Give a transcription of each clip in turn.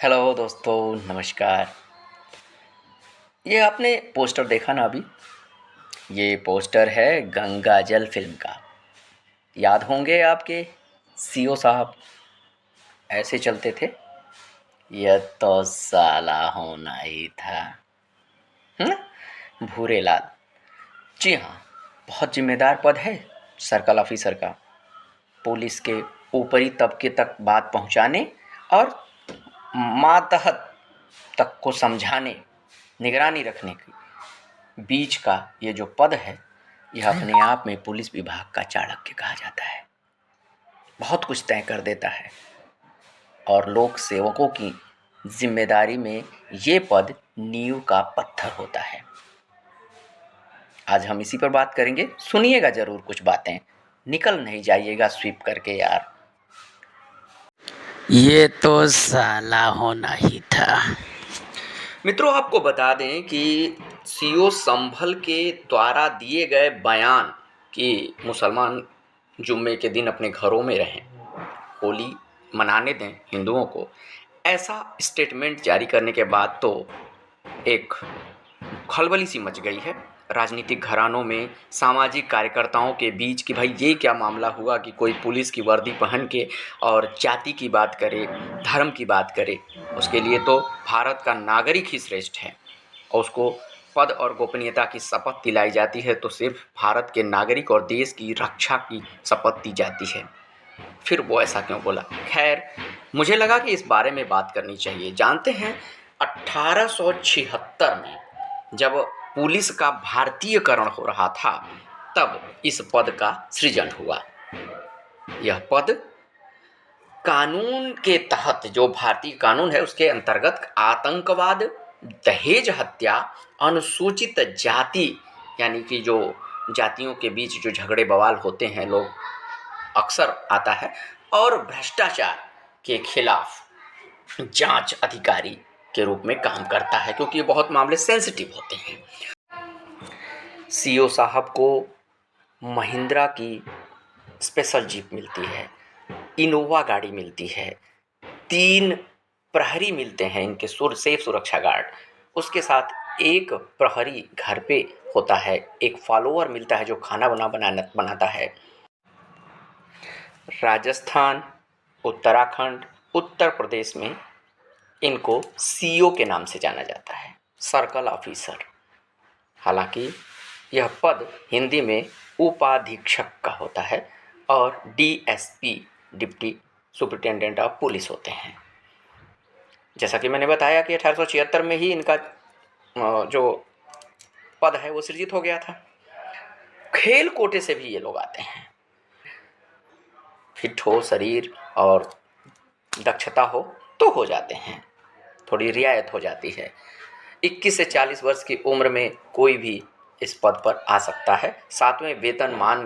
Hello दोस्तों, नमस्कार। ये आपने पोस्टर देखा ना अभी? ये पोस्टर है गंगा जल फ़िल्म का। याद होंगे आपके सीओ साहब ऐसे चलते थे, "यह तो साला होना ही था।" भूरे लाल। जी हाँ, बहुत ज़िम्मेदार पद है सर्कल ऑफ़िसर का। पुलिस के ऊपरी तबके तक बात पहुँचाने और मातहत तक को समझाने, निगरानी रखने की बीच का ये जो पद है, यह अपने आप में पुलिस विभाग का चाणक्य कहा जाता है। बहुत कुछ तय कर देता है और लोक सेवकों की जिम्मेदारी में ये पद नींव का पत्थर होता है। आज हम इसी पर बात करेंगे। सुनिएगा ज़रूर कुछ बातें, निकल नहीं जाइएगा स्वीप करके यार। ये तो साला होना ही था। मित्रों, आपको बता दें कि सीओ संभल के द्वारा दिए गए बयान कि मुसलमान जुम्मे के दिन अपने घरों में रहें, होली मनाने दें हिंदुओं को, ऐसा स्टेटमेंट जारी करने के बाद तो एक खलबली सी मच गई है राजनीतिक घरानों में, सामाजिक कार्यकर्ताओं के बीच कि भाई ये क्या मामला हुआ कि कोई पुलिस की वर्दी पहन के और जाति की बात करे, धर्म की बात करे। उसके लिए तो भारत का नागरिक ही श्रेष्ठ है और उसको पद और गोपनीयता की शपथ दिलाई जाती है तो सिर्फ भारत के नागरिक और देश की रक्षा की शपथ दी जाती है। फिर वो ऐसा क्यों बोला? खैर, मुझे लगा कि इस बारे में बात करनी चाहिए। जानते हैं, 1876 में जब पुलिस का भारतीयकरण हो रहा था, तब इस पद का सृजन हुआ। यह पद कानून के तहत, जो भारतीय कानून है उसके अंतर्गत, आतंकवाद, दहेज हत्या, अनुसूचित जाति यानी कि जो जातियों के बीच जो झगड़े बवाल होते हैं लोग अक्सर आता है, और भ्रष्टाचार के खिलाफ जांच अधिकारी के रूप में काम करता है, क्योंकि ये बहुत मामले सेंसिटिव होते हैं। सीओ साहब को महिंद्रा की स्पेशल जीप मिलती है, इनोवा गाड़ी मिलती है, 3 प्रहरी मिलते हैं इनके सेफ सुरक्षा गार्ड। उसके साथ एक प्रहरी घर पे होता है, एक फॉलोअर मिलता है जो खाना बनाता है। राजस्थान, उत्तराखंड, उत्तर प्रदेश में इनको सीओ के नाम से जाना जाता है, सर्कल ऑफिसर। हालांकि यह पद हिंदी में उपाधीक्षक का होता है और DSP, deputy superintendent of police होते हैं। जैसा कि मैंने बताया कि 1876 में ही इनका जो पद है वो सृजित हो गया था। खेल कोटे से भी ये लोग आते हैं। फिट हो शरीर और दक्षता हो तो हो जाते हैं, थोड़ी रियायत हो जाती है। 21 से 40 वर्ष की उम्र में कोई भी इस पद पर आ सकता है। 7वें वेतनमान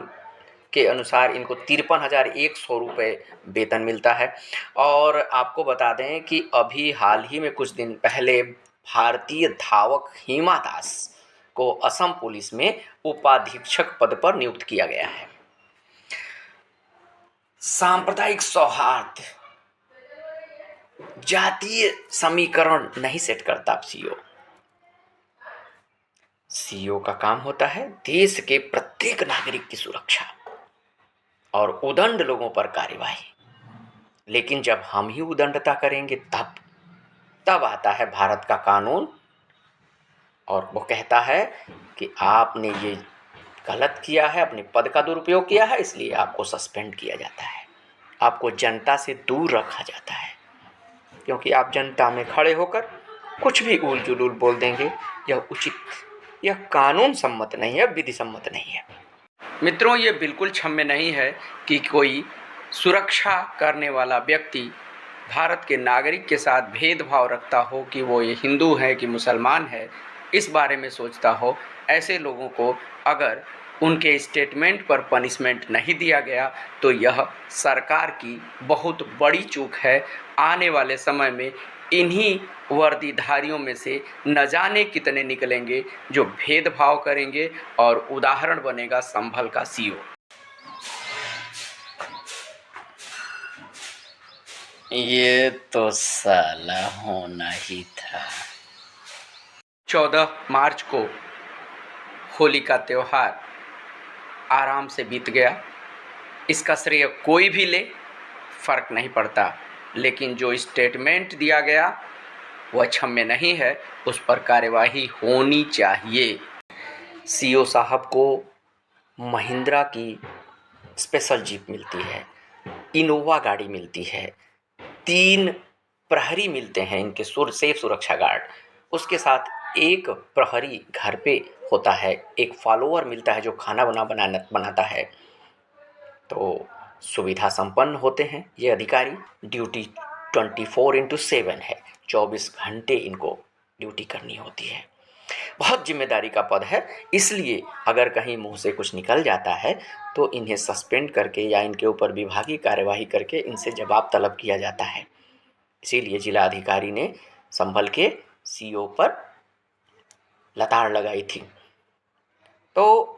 के अनुसार इनको 53,100 रुपये वेतन मिलता है। और आपको बता दें कि अभी हाल ही में कुछ दिन पहले भारतीय धावक हिमा दास को असम पुलिस में उपाधीक्षक पद पर नियुक्त किया गया है। सांप्रदायिक सौहार्द, जातीय समीकरण नहीं सेट करता सीओ का काम होता है देश के प्रत्येक नागरिक की सुरक्षा और उदंड लोगों पर कार्यवाही। लेकिन जब हम ही उदंडता करेंगे तब आता है भारत का कानून और वो कहता है कि आपने ये गलत किया है, अपने पद का दुरुपयोग किया है, इसलिए आपको सस्पेंड किया जाता है, आपको जनता से दूर रखा जाता है, क्योंकि आप जनता में खड़े होकर कुछ भी उल जुलूल बोल देंगे। यह उचित, यह कानून सम्मत नहीं है, विधि सम्मत नहीं है। मित्रों, ये बिल्कुल क्षम्य नहीं है कि कोई सुरक्षा करने वाला व्यक्ति भारत के नागरिक के साथ भेदभाव रखता हो कि वो ये हिंदू है कि मुसलमान है, इस बारे में सोचता हो। ऐसे लोगों को अगर उनके स्टेटमेंट पर पनिशमेंट नहीं दिया गया तो यह सरकार की बहुत बड़ी चूक है। आने वाले समय में इन्हीं वर्दीधारियों में से न जाने कितने निकलेंगे जो भेदभाव करेंगे और उदाहरण बनेगा संभल का सीओ। ये तो साला होना ही था। 14 मार्च को होली का त्यौहार आराम से बीत गया। इसका श्रेय कोई भी ले, फर्क नहीं पड़ता, लेकिन जो स्टेटमेंट दिया गया वह क्षम्य नहीं है, उस पर कार्यवाही होनी चाहिए। सीओ साहब को महिंद्रा की स्पेशल जीप मिलती है, इनोवा गाड़ी मिलती है, 3 प्रहरी मिलते हैं इनके सेफ सुरक्षा गार्ड, उसके साथ एक प्रहरी घर पे होता है, एक फॉलोअर मिलता है जो खाना बनाता है। तो सुविधा संपन्न होते हैं ये अधिकारी। ड्यूटी 24/7 है, 24 घंटे इनको ड्यूटी करनी होती है। बहुत जिम्मेदारी का पद है, इसलिए अगर कहीं मुंह से कुछ निकल जाता है तो इन्हें सस्पेंड करके या इनके ऊपर विभागीय कार्यवाही करके इनसे जवाब तलब किया जाता है। इसीलिए जिला अधिकारी ने संभल के सीओ पर लताड़ लगाई थी। तो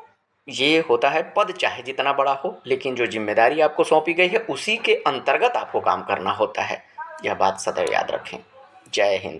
ये होता है, पद चाहे जितना बड़ा हो, लेकिन जो जिम्मेदारी आपको सौंपी गई है उसी के अंतर्गत आपको काम करना होता है। यह बात सदैव याद रखें। जय हिंद।